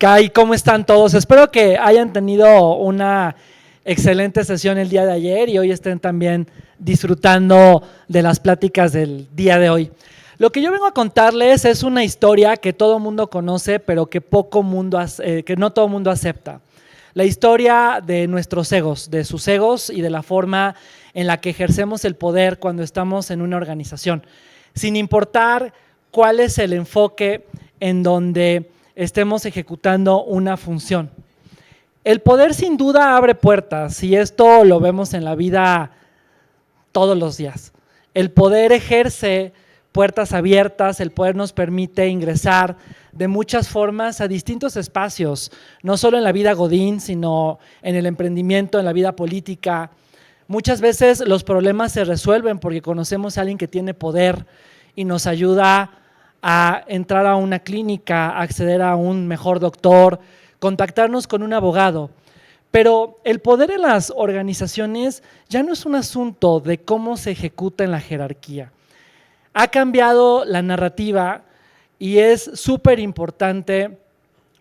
Kai, ¿cómo están todos? Espero que hayan tenido una excelente sesión el día de ayer y hoy estén también disfrutando de las pláticas del día de hoy. Lo que yo vengo a contarles es una historia que todo mundo conoce, pero que que no todo mundo acepta. La historia de nuestros egos, de sus egos y de la forma en la que ejercemos el poder cuando estamos en una organización, sin importar cuál es el enfoque en donde estemos ejecutando una función. El poder sin duda abre puertas y esto lo vemos en la vida todos los días. El poder ejerce puertas abiertas, el poder nos permite ingresar de muchas formas a distintos espacios, no solo en la vida godín, sino en el emprendimiento, en la vida política. Muchas veces los problemas se resuelven porque conocemos a alguien que tiene poder y nos ayuda a entrar a una clínica, a acceder a un mejor doctor, contactarnos con un abogado. Pero el poder en las organizaciones ya no es un asunto de cómo se ejecuta en la jerarquía. Ha cambiado la narrativa y es súper importante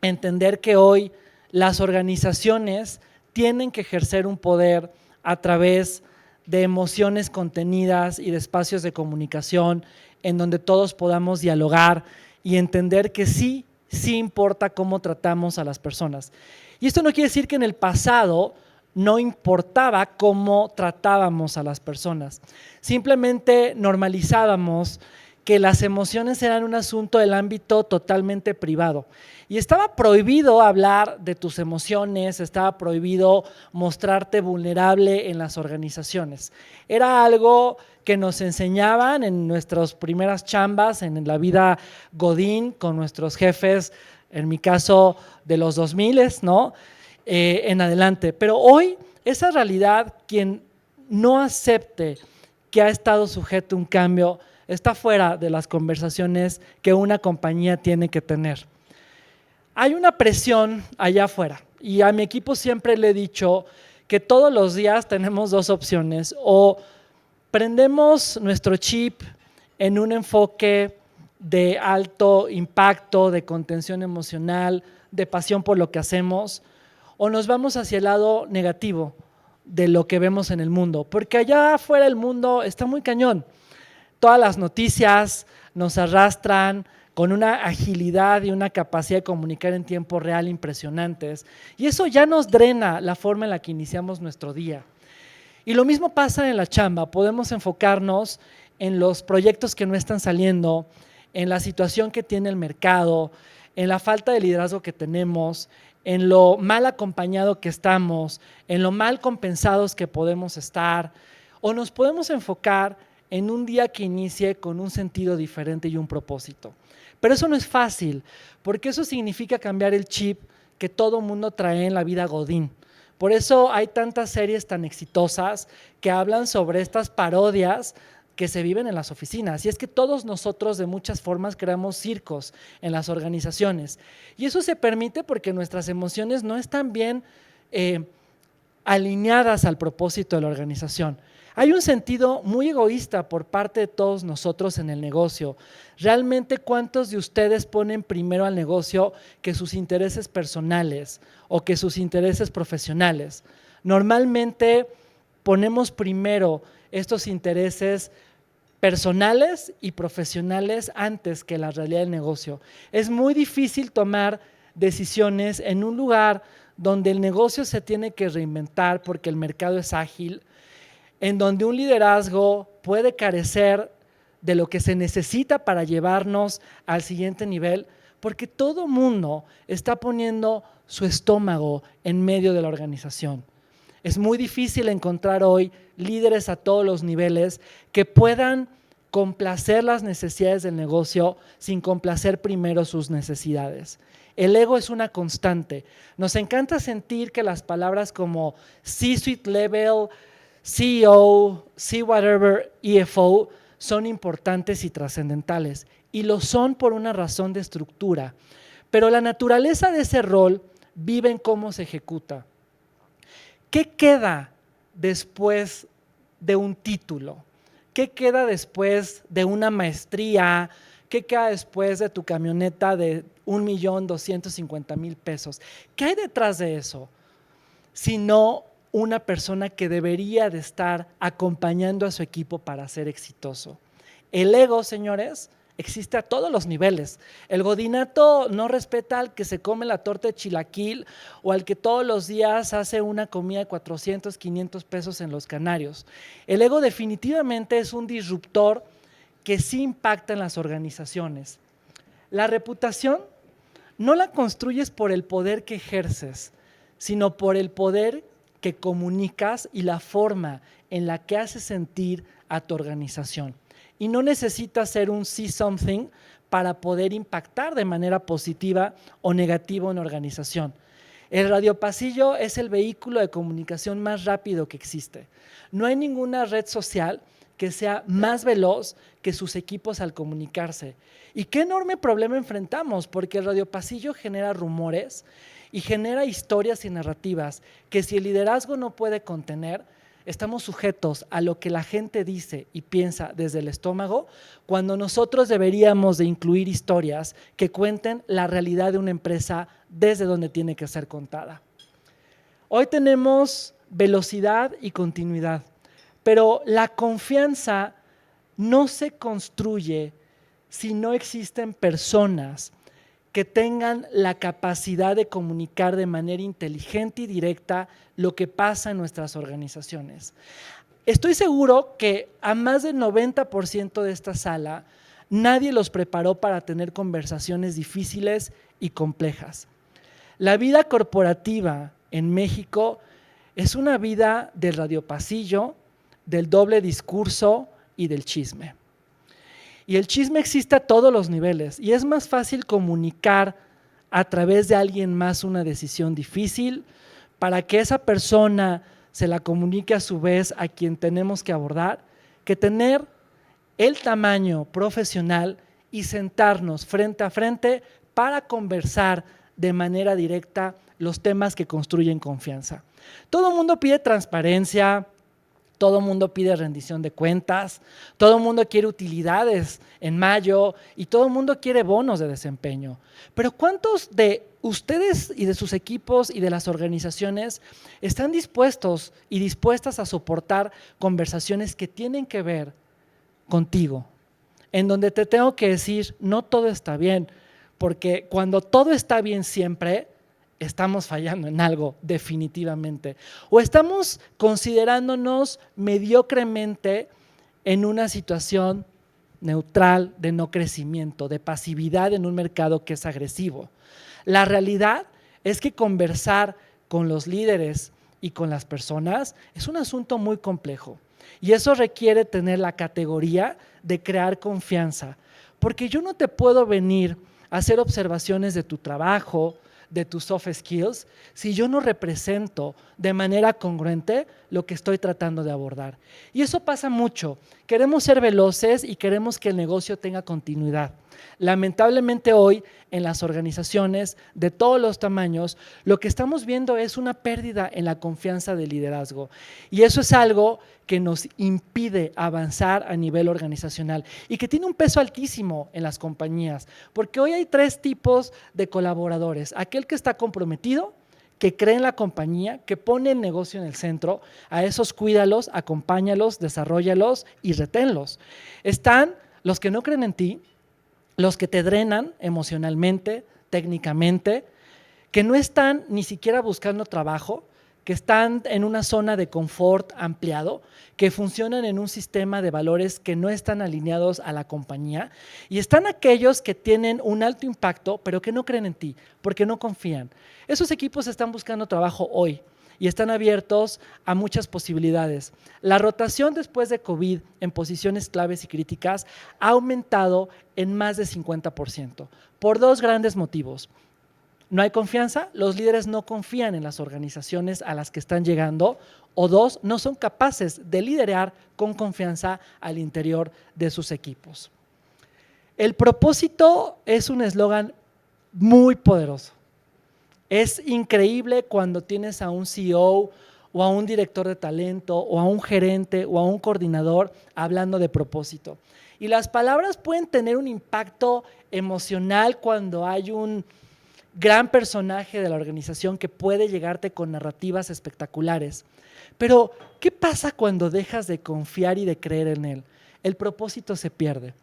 entender que hoy las organizaciones tienen que ejercer un poder a través de emociones contenidas y de espacios de comunicación en donde todos podamos dialogar y entender que sí importa cómo tratamos a las personas. Y esto no quiere decir que en el pasado no importaba cómo tratábamos a las personas. Simplemente normalizábamos que las emociones eran un asunto del ámbito totalmente privado. Y estaba prohibido hablar de tus emociones, estaba prohibido mostrarte vulnerable en las organizaciones. Era algo que nos enseñaban en nuestras primeras chambas, en la vida godín, con nuestros jefes, en mi caso de los 2000, ¿no? En adelante. Pero hoy esa realidad, quien no acepte que ha estado sujeto a un cambio, está fuera de las conversaciones que una compañía tiene que tener. Hay una presión allá afuera y a mi equipo siempre le he dicho que todos los días tenemos dos opciones: o prendemos nuestro chip en un enfoque de alto impacto, de contención emocional, de pasión por lo que hacemos, o nos vamos hacia el lado negativo de lo que vemos en el mundo, porque allá afuera el mundo está muy cañón. Todas las noticias nos arrastran con una agilidad y una capacidad de comunicar en tiempo real impresionantes, y eso ya nos drena la forma en la que iniciamos nuestro día. Y lo mismo pasa en la chamba. Podemos enfocarnos en los proyectos que no están saliendo, en la situación que tiene el mercado, en la falta de liderazgo que tenemos, en lo mal acompañado que estamos, en lo mal compensados que podemos estar, o nos podemos enfocar en un día que inicie con un sentido diferente y un propósito. Pero eso no es fácil, porque eso significa cambiar el chip que todo mundo trae en la vida godín. Por eso hay tantas series tan exitosas que hablan sobre estas parodias que se viven en las oficinas. Y es que todos nosotros de muchas formas creamos circos en las organizaciones. Y eso se permite porque nuestras emociones no están bien alineadas al propósito de la organización. Hay un sentido muy egoísta por parte de todos nosotros en el negocio. ¿Realmente cuántos de ustedes ponen primero al negocio que sus intereses personales o que sus intereses profesionales? Normalmente ponemos primero estos intereses personales y profesionales antes que la realidad del negocio. Es muy difícil tomar decisiones en un lugar donde el negocio se tiene que reinventar porque el mercado es ágil, en donde un liderazgo puede carecer de lo que se necesita para llevarnos al siguiente nivel, porque todo mundo está poniendo su estómago en medio de la organización. Es muy difícil encontrar hoy líderes a todos los niveles que puedan complacer las necesidades del negocio sin complacer primero sus necesidades. El ego es una constante. Nos encanta sentir que las palabras como C-suite level, CEO, C-whatever, EFO son importantes y trascendentales, y lo son por una razón de estructura. Pero la naturaleza de ese rol vive en cómo se ejecuta. ¿Qué queda después de un título? ¿Qué queda después de una maestría? ¿Qué queda después de tu camioneta de 1,250,000 pesos? ¿Qué hay detrás de eso? Sino una persona que debería de estar acompañando a su equipo para ser exitoso. El ego, señores, existe a todos los niveles. El godinato no respeta al que se come la torta de chilaquil o al que todos los días hace una comida de 400, 500 pesos en Los Canarios. El ego definitivamente es un disruptor que sí impacta en las organizaciones. La reputación no la construyes por el poder que ejerces, sino por el poder que comunicas y la forma en la que haces sentir a tu organización. Y no necesitas ser un see something para poder impactar de manera positiva o negativa en una organización. El radiopasillo es el vehículo de comunicación más rápido que existe. No hay ninguna red social que sea más veloz que sus equipos al comunicarse. Y qué enorme problema enfrentamos, porque el radiopasillo genera rumores y genera historias y narrativas que si el liderazgo no puede contener, estamos sujetos a lo que la gente dice y piensa desde el estómago, cuando nosotros deberíamos de incluir historias que cuenten la realidad de una empresa desde donde tiene que ser contada. Hoy tenemos velocidad y continuidad, pero la confianza no se construye si no existen personas que tengan la capacidad de comunicar de manera inteligente y directa lo que pasa en nuestras organizaciones. Estoy seguro que a más del 90% de esta sala nadie los preparó para tener conversaciones difíciles y complejas. La vida corporativa en México es una vida del radiopasillo, del doble discurso y del chisme. Y el chisme existe a todos los niveles y es más fácil comunicar a través de alguien más una decisión difícil para que esa persona se la comunique a su vez a quien tenemos que abordar, que tener el tamaño profesional y sentarnos frente a frente para conversar de manera directa los temas que construyen confianza. Todo el mundo pide transparencia, todo el mundo pide rendición de cuentas, todo el mundo quiere utilidades en mayo y todo el mundo quiere bonos de desempeño. Pero ¿cuántos de ustedes y de sus equipos y de las organizaciones están dispuestos y dispuestas a soportar conversaciones que tienen que ver contigo? En donde te tengo que decir, no todo está bien, porque cuando todo está bien siempre, estamos fallando en algo definitivamente. O estamos considerándonos mediocremente en una situación neutral de no crecimiento, de pasividad en un mercado que es agresivo. La realidad es que conversar con los líderes y con las personas es un asunto muy complejo. Y eso requiere tener la categoría de crear confianza. Porque yo no te puedo venir a hacer observaciones de tu trabajo, de tus soft skills, si yo no represento de manera congruente lo que estoy tratando de abordar. Y eso pasa mucho. Queremos ser veloces y queremos que el negocio tenga continuidad. Lamentablemente hoy en las organizaciones de todos los tamaños, lo que estamos viendo es una pérdida en la confianza del liderazgo. Y eso es algo que nos impide avanzar a nivel organizacional y que tiene un peso altísimo en las compañías, porque hoy hay 3 tipos de colaboradores: aquel que está comprometido, que cree en la compañía, que pone el negocio en el centro, a esos cuídalos, acompáñalos, desarróllalos y reténlos. Están los que no creen en ti, los que te drenan emocionalmente, técnicamente, que no están ni siquiera buscando trabajo, que están en una zona de confort ampliado, que funcionan en un sistema de valores que no están alineados a la compañía, y están aquellos que tienen un alto impacto, pero que no creen en ti, porque no confían. Esos equipos están buscando trabajo hoy y están abiertos a muchas posibilidades. La rotación después de COVID en posiciones claves y críticas ha aumentado en más de 50%, por 2 grandes motivos. No hay confianza, los líderes no confían en las organizaciones a las que están llegando, o 2, no son capaces de liderar con confianza al interior de sus equipos. El propósito es un eslogan muy poderoso. Es increíble cuando tienes a un CEO o a un director de talento o a un gerente o a un coordinador hablando de propósito. Y las palabras pueden tener un impacto emocional cuando hay un gran personaje de la organización que puede llegarte con narrativas espectaculares. Pero, ¿qué pasa cuando dejas de confiar y de creer en él? El propósito se pierde.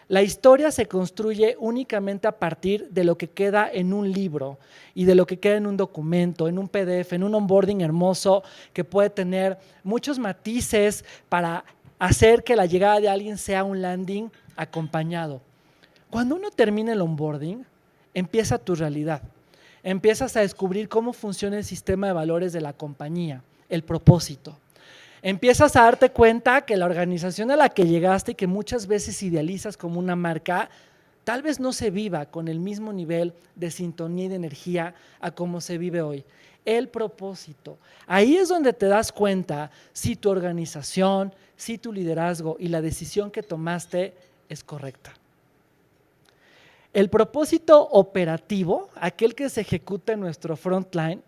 La historia se construye únicamente a partir de lo que queda en un libro y de lo que queda en un documento, en un PDF, en un onboarding hermoso que puede tener muchos matices para hacer que la llegada de alguien sea un landing acompañado. Cuando uno termina el onboarding, empieza tu realidad. Empiezas a descubrir cómo funciona el sistema de valores de la compañía, el propósito. Empiezas a darte cuenta que la organización a la que llegaste y que muchas veces idealizas como una marca, tal vez no se viva con el mismo nivel de sintonía y de energía a como se vive hoy. El propósito. Ahí es donde te das cuenta si tu organización, si tu liderazgo y la decisión que tomaste es correcta. El propósito operativo, aquel que se ejecuta en nuestro frontline,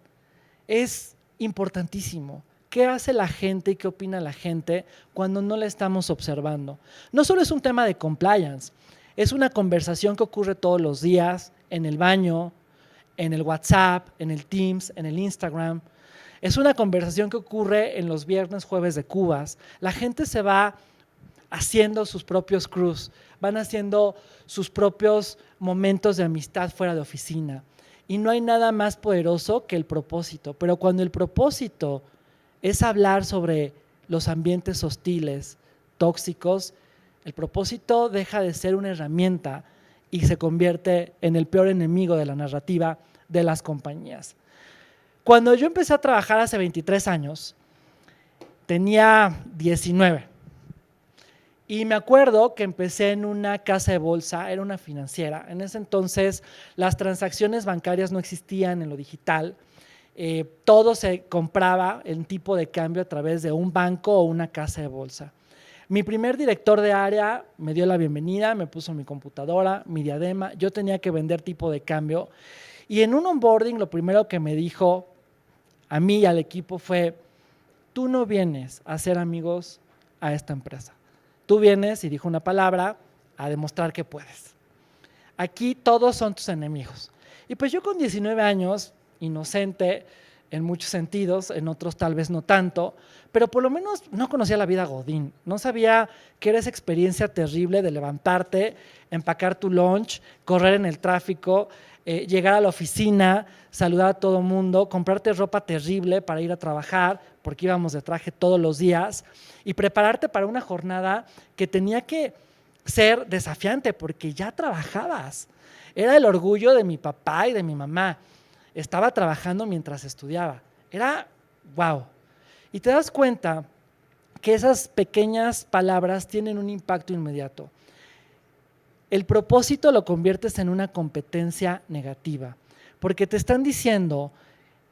es importantísimo. ¿Qué hace la gente y qué opina la gente cuando no la estamos observando? No solo es un tema de compliance, es una conversación que ocurre todos los días, en el baño, en el WhatsApp, en el Teams, en el Instagram. Es una conversación que ocurre en los viernes, jueves de cubas. La gente se va haciendo sus propios crews, van haciendo sus propios momentos de amistad fuera de oficina. Y no hay nada más poderoso que el propósito. Pero cuando el propósito es hablar sobre los ambientes hostiles, tóxicos, el propósito deja de ser una herramienta y se convierte en el peor enemigo de la narrativa de las compañías. Cuando yo empecé a trabajar hace 23 años, tenía 19. Y me acuerdo que empecé en una casa de bolsa, era una financiera. En ese entonces las transacciones bancarias no existían en lo digital. Todo se compraba en tipo de cambio a través de un banco o una casa de bolsa. Mi primer director de área me dio la bienvenida, me puso mi computadora, mi diadema. Yo tenía que vender tipo de cambio. Y en un onboarding lo primero que me dijo a mí y al equipo fue: tú no vienes a hacer amigos a esta empresa. Tú vienes, y dijo una palabra, a demostrar que puedes. Aquí todos son tus enemigos. Y pues yo con 19 años, inocente en muchos sentidos, en otros tal vez no tanto, pero por lo menos no conocía la vida godín. No sabía que era esa experiencia terrible de levantarte, empacar tu lunch, correr en el tráfico, llegar a la oficina, saludar a todo el mundo, comprarte ropa terrible para ir a trabajar, porque íbamos de traje todos los días, y prepararte para una jornada que tenía que ser desafiante porque ya trabajabas. Era el orgullo de mi papá y de mi mamá. Estaba trabajando mientras estudiaba. Era wow. Y te das cuenta que esas pequeñas palabras tienen un impacto inmediato. El propósito lo conviertes en una competencia negativa, porque te están diciendo,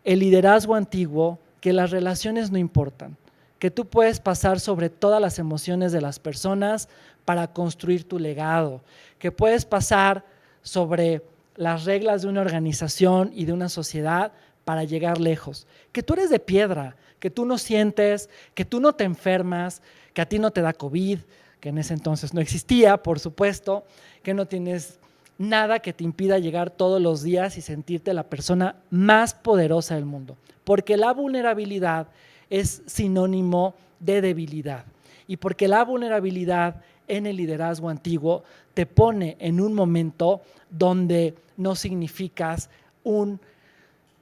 el liderazgo antiguo, que las relaciones no importan, que tú puedes pasar sobre todas las emociones de las personas para construir tu legado, que puedes pasar sobre las reglas de una organización y de una sociedad para llegar lejos, que tú eres de piedra, que tú no sientes, que tú no te enfermas, que a ti no te da COVID, que en ese entonces no existía, por supuesto, que no tienes nada que te impida llegar todos los días y sentirte la persona más poderosa del mundo, porque la vulnerabilidad es sinónimo de debilidad y porque la vulnerabilidad en el liderazgo antiguo te pone en un momento donde no significas un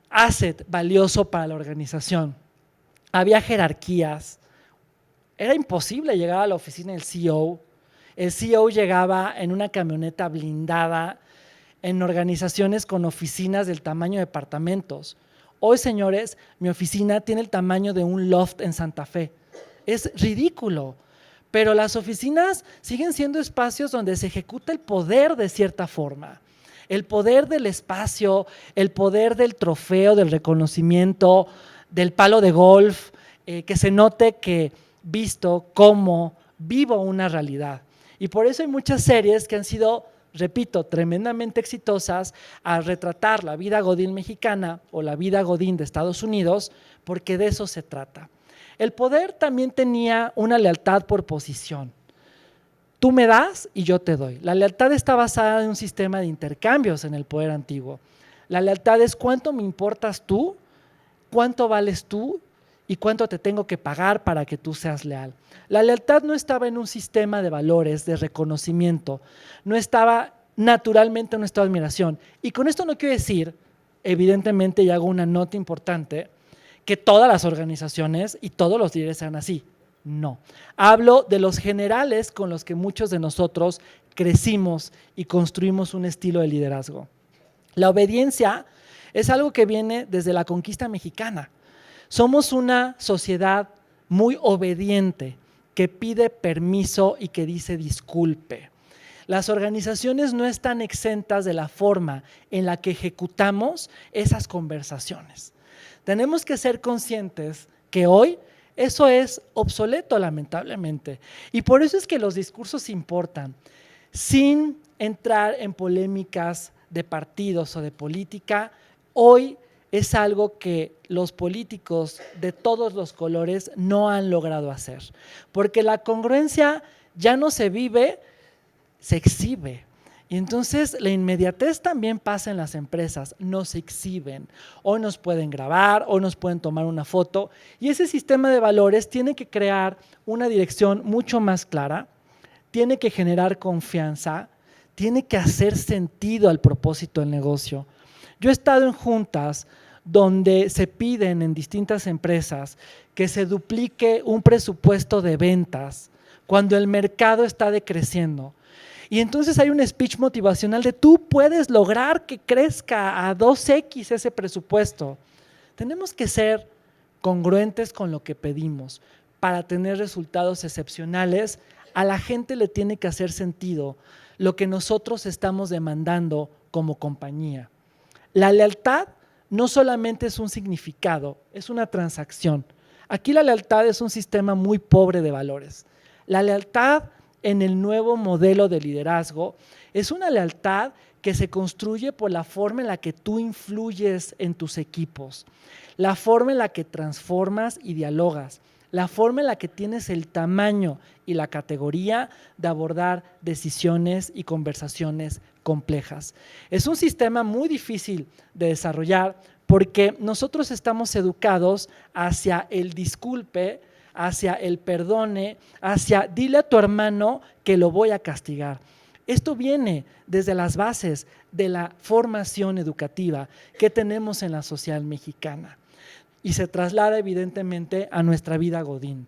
asset valioso para la organización. Había jerarquías, era imposible llegar a la oficina del CEO. El CEO llegaba en una camioneta blindada en organizaciones con oficinas del tamaño de departamentos. Hoy, señores, mi oficina tiene el tamaño de un loft en Santa Fe. Es ridículo, pero las oficinas siguen siendo espacios donde se ejecuta el poder de cierta forma. El poder del espacio, el poder del trofeo, del reconocimiento, del palo de golf, que se note que visto cómo vivo una realidad. Y por eso hay muchas series que han sido, repito, tremendamente exitosas al retratar la vida godín mexicana o la vida godín de Estados Unidos, porque de eso se trata. El poder también tenía una lealtad por posición. Tú me das y yo te doy. La lealtad está basada en un sistema de intercambios en el poder antiguo. La lealtad es cuánto me importas tú, cuánto vales tú y cuánto te tengo que pagar para que tú seas leal. La lealtad no estaba en un sistema de valores, de reconocimiento, no estaba naturalmente en nuestra admiración. Y con esto no quiero decir, evidentemente, y hago una nota importante, que todas las organizaciones y todos los líderes sean así. No. Hablo de los generales con los que muchos de nosotros crecimos y construimos un estilo de liderazgo. La obediencia es algo que viene desde la conquista mexicana. Somos una sociedad muy obediente, que pide permiso y que dice disculpe. Las organizaciones no están exentas de la forma en la que ejecutamos esas conversaciones. Tenemos que ser conscientes que hoy eso es obsoleto, lamentablemente. Y por eso es que los discursos importan. Sin entrar en polémicas de partidos o de política, hoy es algo que los políticos de todos los colores no han logrado hacer. Porque la congruencia ya no se vive, se exhibe. Y entonces la inmediatez también pasa en las empresas, nos exhiben. Hoy nos pueden grabar, hoy nos pueden tomar una foto y ese sistema de valores tiene que crear una dirección mucho más clara, tiene que generar confianza, tiene que hacer sentido al propósito del negocio. Yo he estado en juntas donde se piden en distintas empresas que se duplique un presupuesto de ventas cuando el mercado está decreciendo. Y entonces hay un speech motivacional de tú puedes lograr que crezca a 2x ese presupuesto. Tenemos que ser congruentes con lo que pedimos para tener resultados excepcionales. A la gente le tiene que hacer sentido lo que nosotros estamos demandando como compañía. La lealtad no solamente es un significado, es una transacción. Aquí la lealtad es un sistema muy pobre de valores. La lealtad en el nuevo modelo de liderazgo es una lealtad que se construye por la forma en la que tú influyes en tus equipos, la forma en la que transformas y dialogas, la forma en la que tienes el tamaño y la categoría de abordar decisiones y conversaciones complejas. Es un sistema muy difícil de desarrollar porque nosotros estamos educados hacia el disculpe, hacia el perdone, hacia dile a tu hermano que lo voy a castigar. Esto viene desde las bases de la formación educativa que tenemos en la sociedad mexicana y se traslada evidentemente a nuestra vida godín.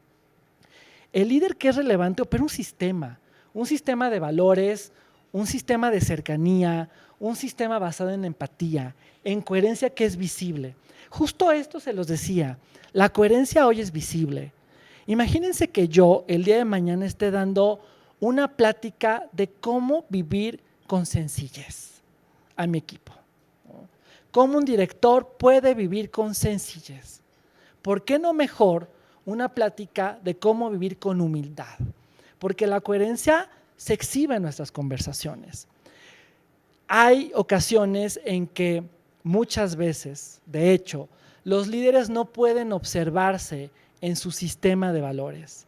El líder que es relevante opera un sistema de valores, un sistema de cercanía, un sistema basado en empatía, en coherencia que es visible. Justo esto se los decía, la coherencia hoy es visible. Imagínense que yo el día de mañana esté dando una plática de cómo vivir con sencillez a mi equipo. ¿Cómo un director puede vivir con sencillez? ¿Por qué no mejor una plática de cómo vivir con humildad? Porque la coherencia se exhibe en nuestras conversaciones. Hay ocasiones en que muchas veces, de hecho, los líderes no pueden observarse en su sistema de valores.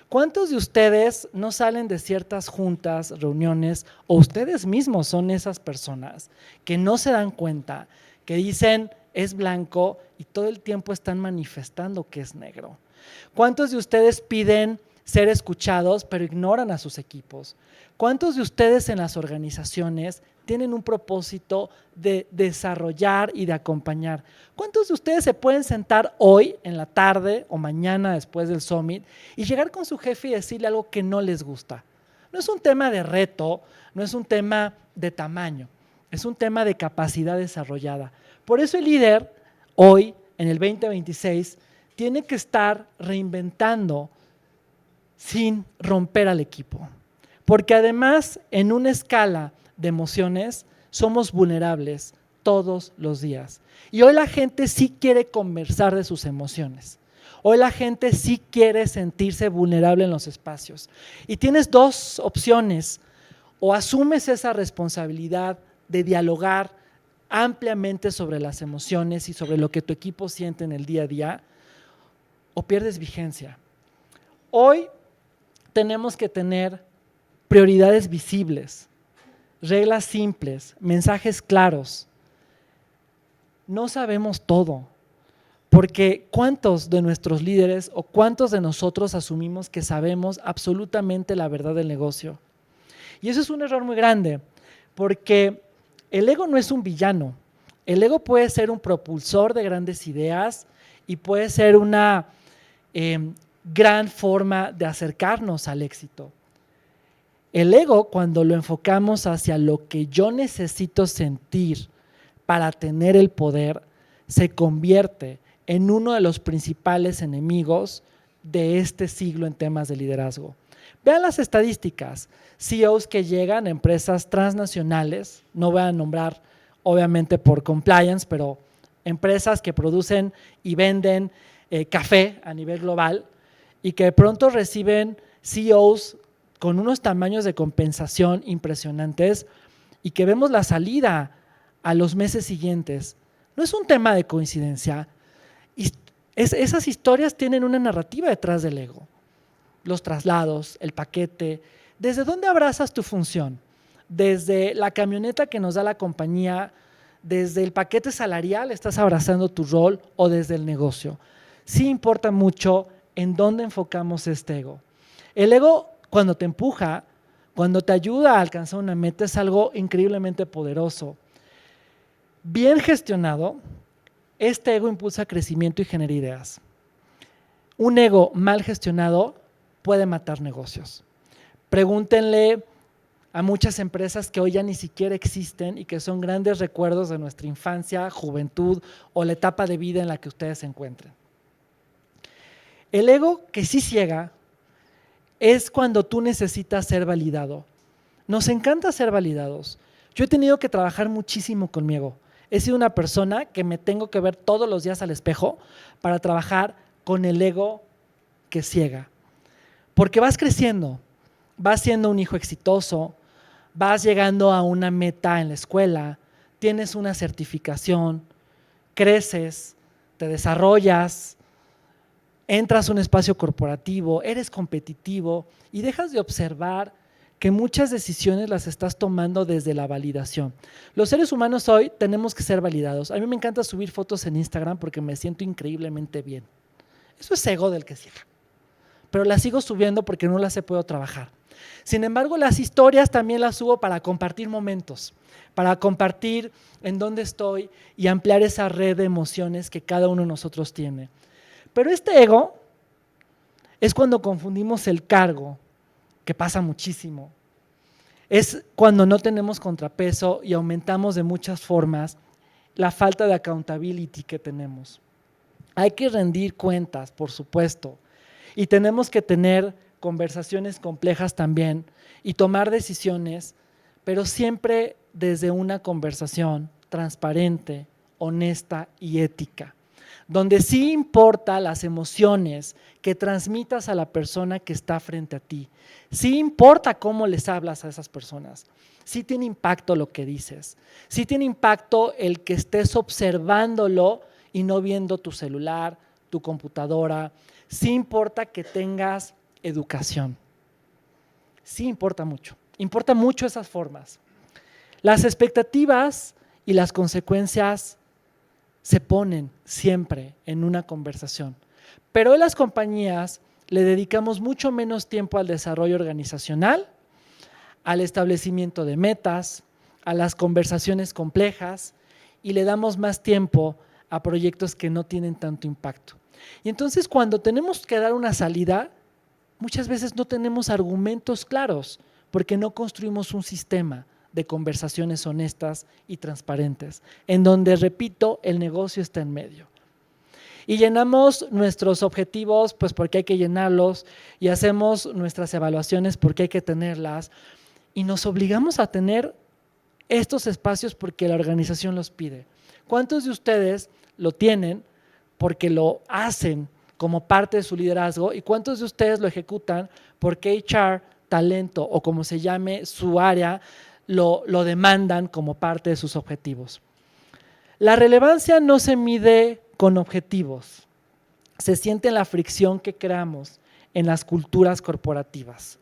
¿Cuántos de ustedes no salen de ciertas juntas, reuniones, o ustedes mismos son esas personas que no se dan cuenta, que dicen es blanco y todo el tiempo están manifestando que es negro? ¿Cuántos de ustedes piden ser escuchados pero ignoran a sus equipos? ¿Cuántos de ustedes en las organizaciones tienen un propósito de desarrollar y de acompañar? ¿Cuántos de ustedes se pueden sentar hoy en la tarde o mañana después del summit y llegar con su jefe y decirle algo que no les gusta? No es un tema de reto, no es un tema de tamaño, es un tema de capacidad desarrollada. Por eso el líder hoy, en el 2026, tiene que estar reinventando sin romper al equipo. Porque además, en una escala de emociones, somos vulnerables todos los días. Y hoy la gente sí quiere conversar de sus emociones. Hoy la gente sí quiere sentirse vulnerable en los espacios. Y tienes dos opciones. O asumes esa responsabilidad de dialogar ampliamente sobre las emociones y sobre lo que tu equipo siente en el día a día, o pierdes vigencia. Hoy tenemos que tener prioridades visibles, reglas simples, mensajes claros. No sabemos todo, porque ¿cuántos de nuestros líderes o cuántos de nosotros asumimos que sabemos absolutamente la verdad del negocio? Y eso es un error muy grande, porque el ego no es un villano. El ego puede ser un propulsor de grandes ideas y puede ser una gran forma de acercarnos al éxito. El ego, cuando lo enfocamos hacia lo que yo necesito sentir para tener el poder, se convierte en uno de los principales enemigos de este siglo en temas de liderazgo. Vean las estadísticas, CEOs que llegan a empresas transnacionales, no voy a nombrar obviamente por compliance, pero empresas que producen y venden café a nivel global y que de pronto reciben CEOs con unos tamaños de compensación impresionantes y que vemos la salida a los meses siguientes. No es un tema de coincidencia. Esas historias tienen una narrativa detrás del ego. Los traslados, el paquete. ¿Desde dónde abrazas tu función? Desde la camioneta que nos da la compañía, desde el paquete salarial estás abrazando tu rol o desde el negocio. Sí importa mucho en dónde enfocamos este ego. El ego, cuando te empuja, cuando te ayuda a alcanzar una meta, es algo increíblemente poderoso. Bien gestionado, este ego impulsa crecimiento y genera ideas. Un ego mal gestionado puede matar negocios. Pregúntenle a muchas empresas que hoy ya ni siquiera existen y que son grandes recuerdos de nuestra infancia, juventud o la etapa de vida en la que ustedes se encuentren. El ego que sí ciega es cuando tú necesitas ser validado. Nos encanta ser validados. Yo he tenido que trabajar muchísimo con mi ego. He sido una persona que me tengo que ver todos los días al espejo para trabajar con el ego que ciega. Porque vas creciendo, vas siendo un hijo exitoso, vas llegando a una meta en la escuela, tienes una certificación, creces, te desarrollas, entras a un espacio corporativo, eres competitivo y dejas de observar que muchas decisiones las estás tomando desde la validación. Los seres humanos hoy tenemos que ser validados. A mí me encanta subir fotos en Instagram porque me siento increíblemente bien. Eso es ego del que cierra. Pero las sigo subiendo porque no las he podido trabajar. Sin embargo, las historias también las subo para compartir momentos, para compartir en dónde estoy y ampliar esa red de emociones que cada uno de nosotros tiene. Pero este ego es cuando confundimos el cargo, que pasa muchísimo. Es cuando no tenemos contrapeso y aumentamos de muchas formas la falta de accountability que tenemos. Hay que rendir cuentas, por supuesto, y tenemos que tener conversaciones complejas también y tomar decisiones, pero siempre desde una conversación transparente, honesta y ética, donde sí importa las emociones que transmitas a la persona que está frente a ti. Sí importa cómo les hablas a esas personas. Sí tiene impacto lo que dices. Sí tiene impacto el que estés observándolo y no viendo tu celular, tu computadora. Sí importa que tengas educación. Sí importa mucho. Importa mucho esas formas. Las expectativas y las consecuencias se ponen siempre en una conversación. Pero hoy las compañías le dedicamos mucho menos tiempo al desarrollo organizacional, al establecimiento de metas, a las conversaciones complejas y le damos más tiempo a proyectos que no tienen tanto impacto. Y entonces cuando tenemos que dar una salida, muchas veces no tenemos argumentos claros porque no construimos un sistema de conversaciones honestas y transparentes, en donde, repito, el negocio está en medio. Y llenamos nuestros objetivos pues porque hay que llenarlos y hacemos nuestras evaluaciones porque hay que tenerlas y nos obligamos a tener estos espacios porque la organización los pide. ¿Cuántos de ustedes lo tienen porque lo hacen como parte de su liderazgo y cuántos de ustedes lo ejecutan porque HR, talento o como se llame su área lo demandan como parte de sus objetivos? La relevancia no se mide con objetivos, se siente en la fricción que creamos en las culturas corporativas.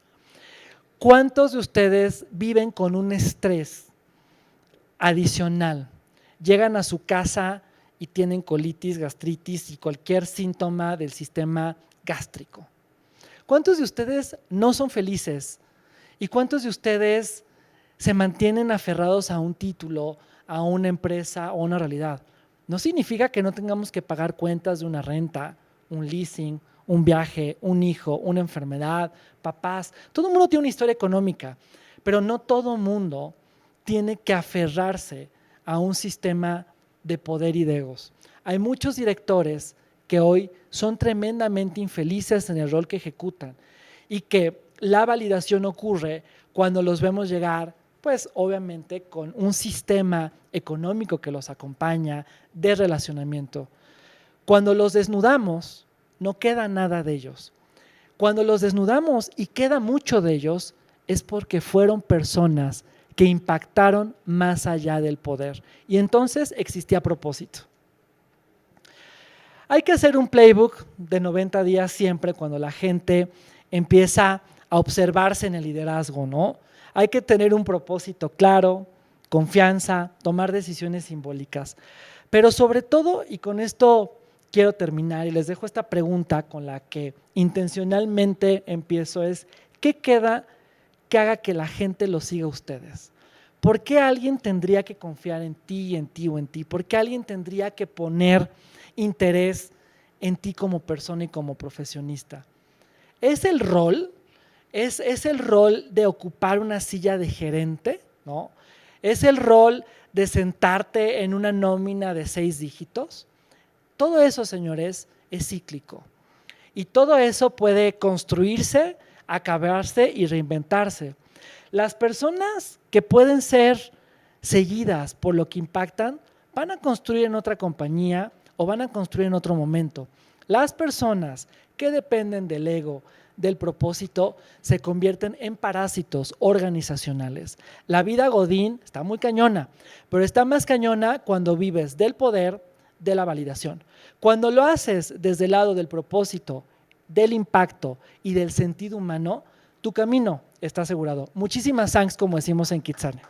¿Cuántos de ustedes viven con un estrés adicional? Llegan a su casa y tienen colitis, gastritis y cualquier síntoma del sistema gástrico. ¿Cuántos de ustedes no son felices? ¿Y cuántos de ustedes se mantienen aferrados a un título, a una empresa o a una realidad? No significa que no tengamos que pagar cuentas de una renta, un leasing, un viaje, un hijo, una enfermedad, papás. Todo el mundo tiene una historia económica, pero no todo el mundo tiene que aferrarse a un sistema de poder y de egos. Hay muchos directores que hoy son tremendamente infelices en el rol que ejecutan y que la validación ocurre cuando los vemos llegar, pues obviamente con un sistema económico que los acompaña, de relacionamiento. Cuando los desnudamos, no queda nada de ellos. Cuando los desnudamos y queda mucho de ellos, es porque fueron personas que impactaron más allá del poder. Y entonces existía propósito. Hay que hacer un playbook de 90 días siempre cuando la gente empieza a observarse en el liderazgo, ¿no? Hay que tener un propósito claro, confianza, tomar decisiones simbólicas. Pero sobre todo, y con esto quiero terminar y les dejo esta pregunta con la que intencionalmente empiezo, es ¿qué queda que haga que la gente los siga a ustedes? ¿Por qué alguien tendría que confiar en ti, en ti o en ti? ¿Por qué alguien tendría que poner interés en ti como persona y como profesionista? ¿Es el rol? ¿Es el rol de ocupar una silla de gerente? ¿No? ¿Es el rol de sentarte en una nómina de 6 dígitos? Todo eso, señores, es cíclico. Y todo eso puede construirse, acabarse y reinventarse. Las personas que pueden ser seguidas por lo que impactan van a construir en otra compañía o van a construir en otro momento. Las personas que dependen del ego, del propósito, se convierten en parásitos organizacionales. La vida godín está muy cañona, pero está más cañona cuando vives del poder, de la validación. Cuando lo haces desde el lado del propósito, del impacto y del sentido humano, tu camino está asegurado. Muchísimas thanks, como decimos en Kitsane.